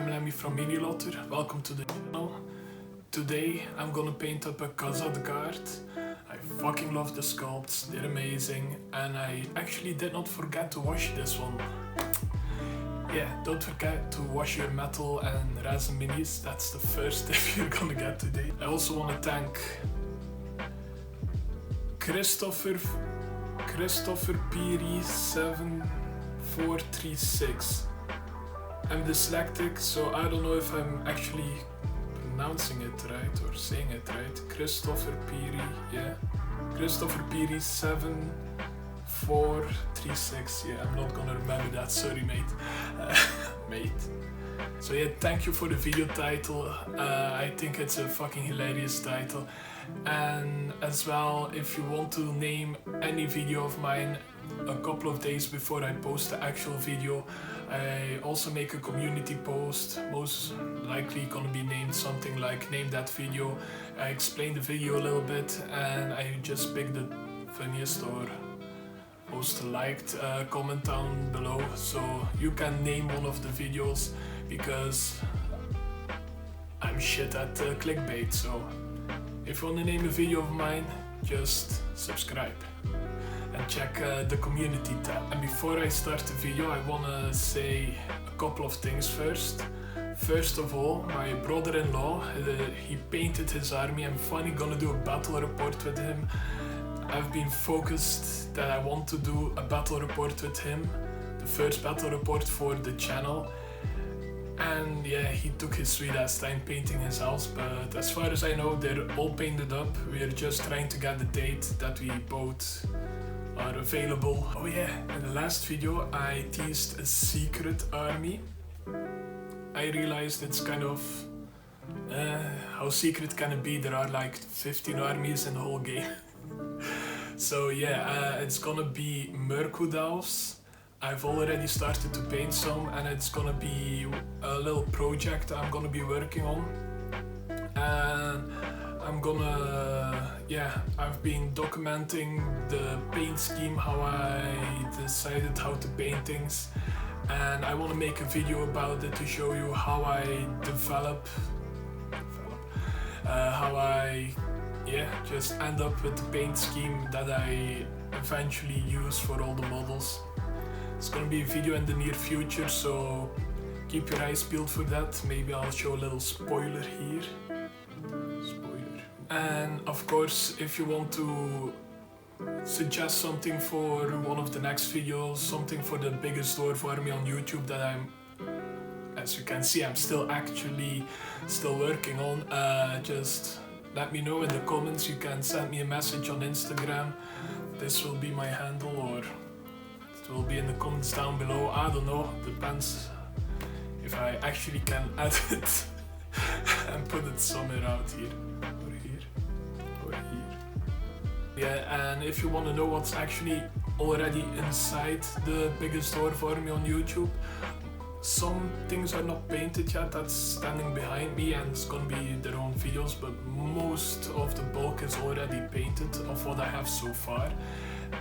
Lemmy from lotr. Welcome to the channel. Today I'm gonna paint up a Khazad guard. I fucking love the sculpts, they're amazing, and I actually did not forget to wash this one. Yeah, don't forget to wash your metal and resin minis, that's the first tip you're gonna get today. I also want to thank Christopher Piri 7436. I'm dyslexic, so I don't know if I'm actually pronouncing it right or saying it right. Christopher Piri, yeah. Christopher Piri 7436. Yeah, I'm not gonna remember that, sorry mate. Mate. So yeah, thank you for the video title. I think it's a fucking hilarious title. And as well, if you want to name any video of mine a couple of days before I post the actual video, I also make a community post, most likely gonna be named something like name that video. I explain the video a little bit and I just pick the funniest or most liked comment down below, so you can name one of the videos because I'm shit at clickbait. So if you want to name a video of mine, just subscribe and check the community tab. And before I start the video, I want to say a couple of things first. First of all, my brother-in-law, he painted his army. I'm finally gonna do a battle report with him. I've been focused that I want to do a battle report with him, the first battle report for the channel. And yeah, he took his sweet ass time painting his house, but as far as I know, they're all painted up. We're just trying to get the date that we both are available. Oh yeah, in the last video I teased a secret army. I realized it's kind of how secret can it be? There are like 15 armies in the whole game. So yeah, it's gonna be Mirkwood elves. I've already started to paint some, and it's gonna be a little project I'm gonna be working on. And I'm gonna, yeah, I've been documenting the paint scheme, how I decided how to paint things, and I want to make a video about it to show you how I develop how I just end up with the paint scheme that I eventually use for all the models. It's gonna be a video in the near future, so keep your eyes peeled for that. Maybe I'll show a little spoiler here. Spoiler. And of course, if you want to suggest something for one of the next videos, something for the biggest dwarf army on YouTube that as you can see, I'm still working on, just let me know in the comments. You can send me a message on Instagram. This will be my handle, or it will be in the comments down below. I don't know, depends if I actually can add it and put it somewhere out here, or here, or here. Yeah, and if you want to know what's actually already inside the biggest dwarf army on YouTube, some things are not painted yet, that's standing behind me, and it's gonna be their own videos, but most of the bulk is already painted of what I have so far.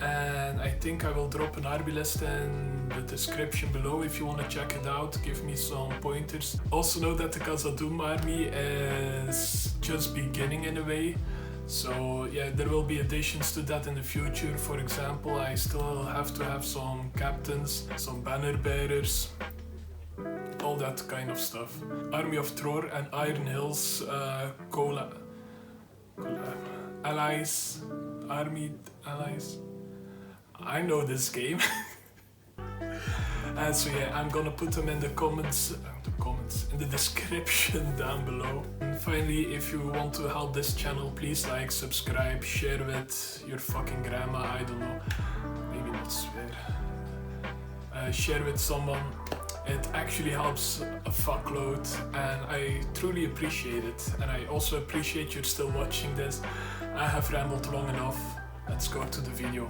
And I think I will drop an army list in the description below if you want to check it out, give me some pointers. Also know that the Khazad army is just beginning in a way, so yeah, there will be additions to that in the future. For example, I still have to have some captains, some banner bearers, all that kind of stuff. Army of Thrór and Iron Hills allies, army allies. I know this game. And so yeah, I'm gonna put them in the comments, in the description down below. And finally, if you want to help this channel, please like, subscribe, share with your fucking grandma, I don't know, maybe not swear. Share with someone. It actually helps a fuckload, and I truly appreciate it. And I also appreciate you're still watching this. I have rambled long enough. Let's go to the video.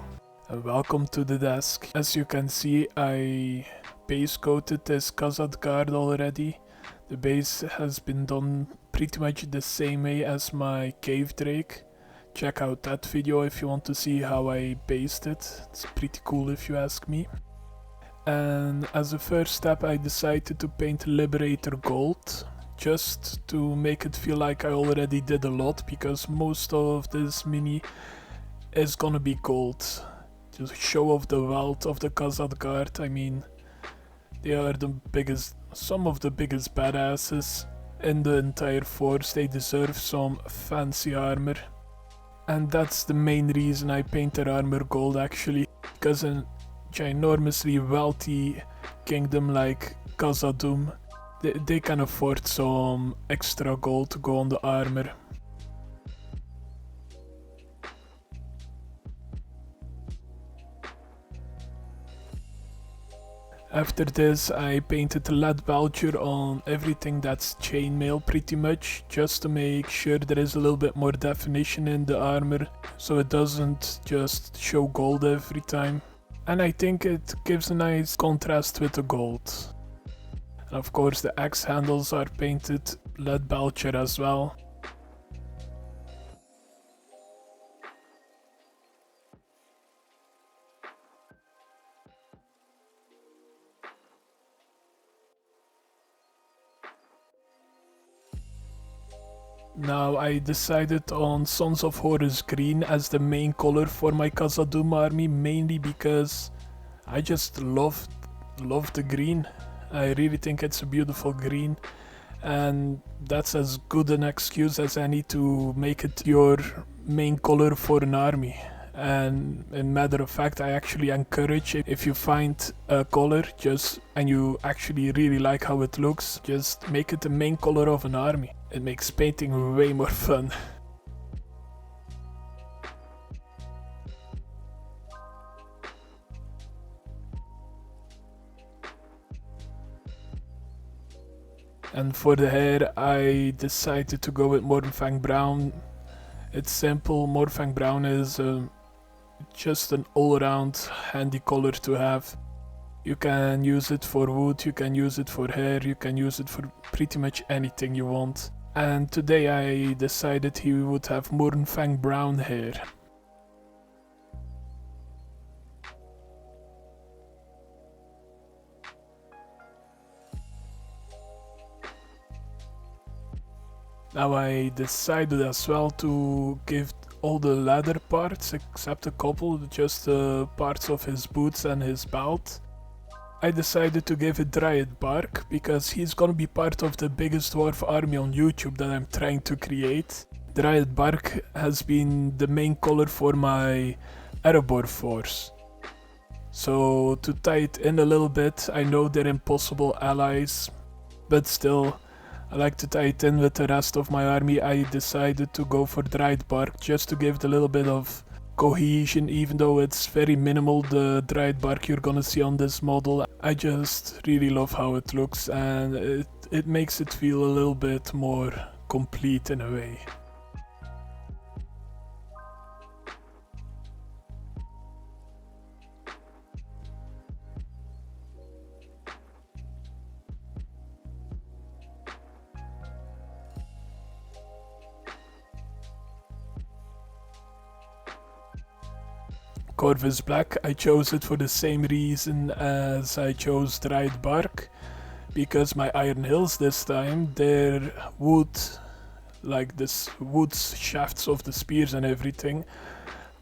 Welcome to the desk. As you can see, I base coated this Khazad guard already. The base has been done pretty much the same way as my cave drake. Check out that video if you want to see how I based it. It's pretty cool if you ask me. And as a first step I decided to paint Liberator gold, just to make it feel like I already did a lot, because most of this mini is gonna be gold. To show off the wealth of the Khazad Guard. I mean, they are the biggest, some of the biggest badasses in the entire force. They deserve some fancy armor. And that's the main reason I paint their armor gold actually, because a ginormously wealthy kingdom like Khazad-dûm, they can afford some extra gold to go on the armor. After this I painted the leadbelcher on everything that's chainmail pretty much, just to make sure there is a little bit more definition in the armor, so it doesn't just show gold every time. And I think it gives a nice contrast with the gold. And of course the axe handles are painted leadbelcher as well. Now I decided on Sons of Horus green as the main color for my Khazad-dûm army, mainly because I just love the green. I really think it's a beautiful green, and that's as good an excuse as any to make it your main color for an army. And in matter of fact, I actually encourage, if you find a color and you actually really like how it looks, just make it the main color of an army. It makes painting way more fun. And for the hair I decided to go with mournfang brown. It's simple, mournfang brown is just an all-around handy color to have. You can use it for wood, you can use it for hair, you can use it for pretty much anything you want. And today I decided he would have mournfang brown hair. Now I decided as well to give all the leather parts, except a couple, just the parts of his boots and his belt. I decided to give it dryad bark, because he's gonna be part of the biggest dwarf army on YouTube that I'm trying to create. Dryad bark has been the main color for my Erebor force. So to tie it in a little bit, I know they're impossible allies, but still, I like to tie it in with the rest of my army. I decided to go for dryad bark just to give it a little bit of cohesion, even though it's very minimal, the dryad bark you're gonna see on this model. I just really love how it looks, and it makes it feel a little bit more complete in a way. Corvus black, I chose it for the same reason as I chose dryad bark, because my iron hills this time, they're wood, like this wood shafts of the spears and everything.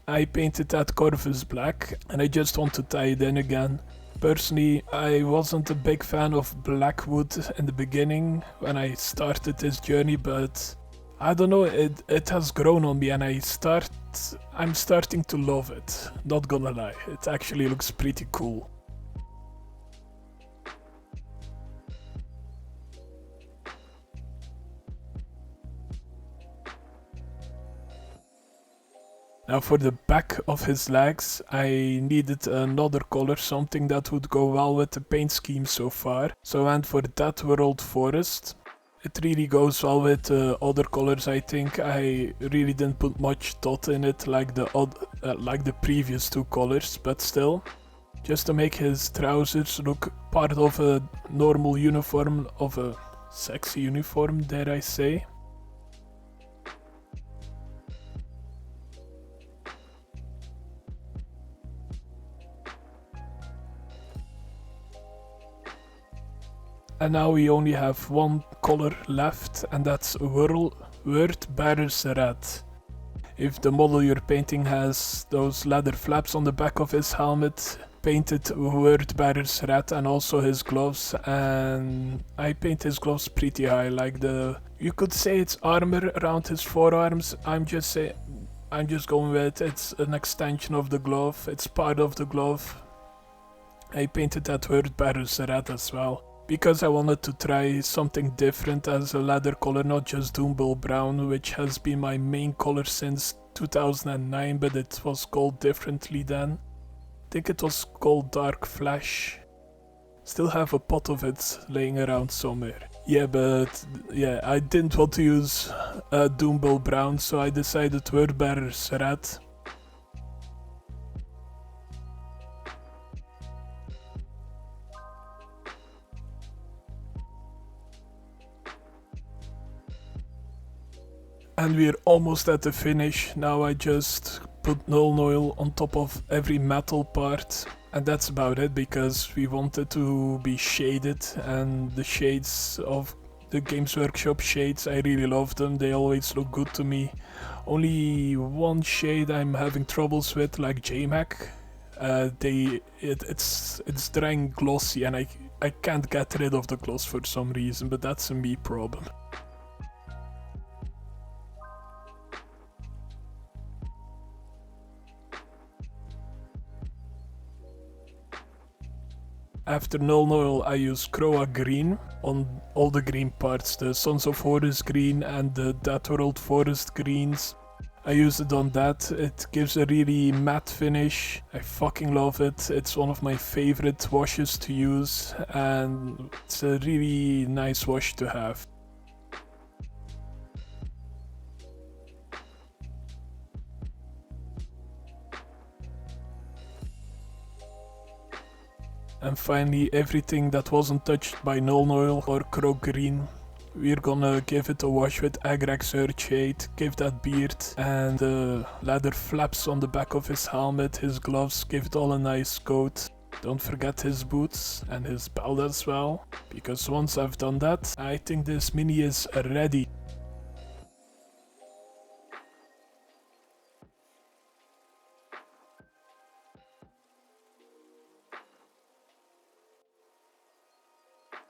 I painted that Corvus black, and I just want to tie it in again. Personally, I wasn't a big fan of black wood in the beginning when I started this journey, but I don't know, it has grown on me, and I'm starting to love it, not gonna lie, it actually looks pretty cool. Now for the back of his legs, I needed another color, something that would go well with the paint scheme so far, so I went for that world forest. It really goes well with other colors. I think I really didn't put much thought in it like the previous two colors, but still, just to make his trousers look part of a normal uniform, of a sexy uniform, dare I say. And now we only have one color left, and that's Wordbearer's Red. If the model you're painting has those leather flaps on the back of his helmet, paint it Wordbearer's Red, and also his gloves. And I paint his gloves pretty high, like you could say it's armor around his forearms. I'm just going with it's an extension of the glove, it's part of the glove. I painted that Wordbearer's Red as well, because I wanted to try something different as a leather color, not just Doombull Brown, which has been my main color since 2009, but it was called differently then. I think it was called Dark Flesh. Still have a pot of it laying around somewhere. Yeah, but yeah, I didn't want to use Doombull Brown, so I decided Wordbearer's Red. And we're almost at the finish. Now I just put nuln oil on top of every metal part. And that's about it, because we wanted to be shaded, and the shades of the Games Workshop shades, I really love them. They always look good to me. Only one shade I'm having troubles with, like JMac. It's drying glossy, and I can't get rid of the gloss for some reason, but that's a me problem. After nuln oil, I use kroak green on all the green parts, the Sons of Horus green and the That World Forest greens. I use it on that, it gives a really matte finish. I fucking love it, it's one of my favorite washes to use, and it's a really nice wash to have. And finally, everything that wasn't touched by nuln oil or kroak green, we're gonna give it a wash with agrax earthshade, give that beard and the leather flaps on the back of his helmet, his gloves, give it all a nice coat. Don't forget his boots and his belt as well, because once I've done that, I think this mini is ready.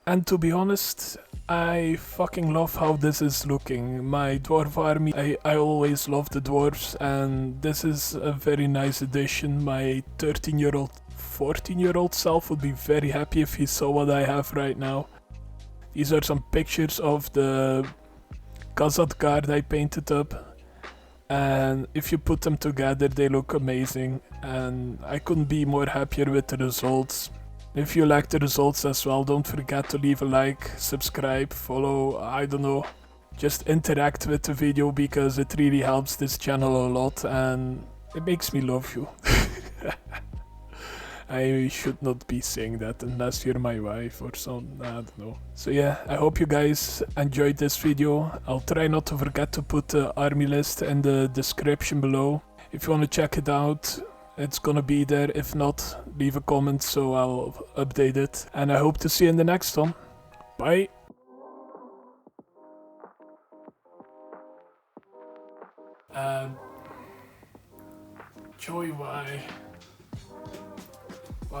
And to be honest, I fucking love how this is looking. My dwarf army, I always love the dwarves, and this is a very nice addition. My 13-year-old, 14-year-old self would be very happy if he saw what I have right now. These are some pictures of the Khazad guard I painted up, and if you put them together they look amazing, and I couldn't be more happier with the results. If you like the results as well, don't forget to leave a like, subscribe, follow, I don't know. Just interact with the video, because it really helps this channel a lot and it makes me love you. I should not be saying that unless you're my wife or something, I don't know. So yeah, I hope you guys enjoyed this video. I'll try not to forget to put the army list in the description below. If you want to check it out, it's gonna be there. If not, leave a comment so I'll update it. And I hope to see you in the next one. Bye! Joy, why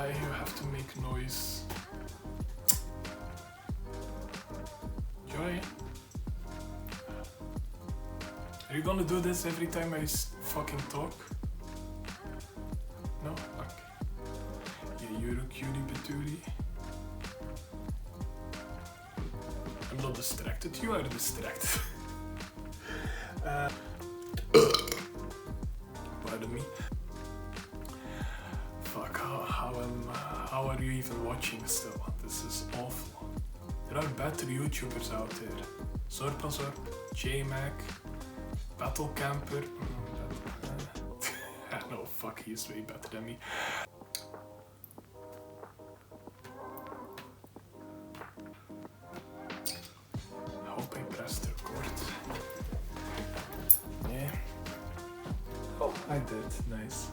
you have to make noise? Joy? Are you gonna do this every time I fucking talk? No? Okay. Yeah, you're a cutie patootie. I'm not distracted, you are distracted. Pardon me. Fuck, how are you even watching still? This is awful. There are better YouTubers out there. Zorpazor, JMac, Battle Camper. No, fuck, he's way better than me. I hope I pressed record. Yeah. Oh, I did. Nice.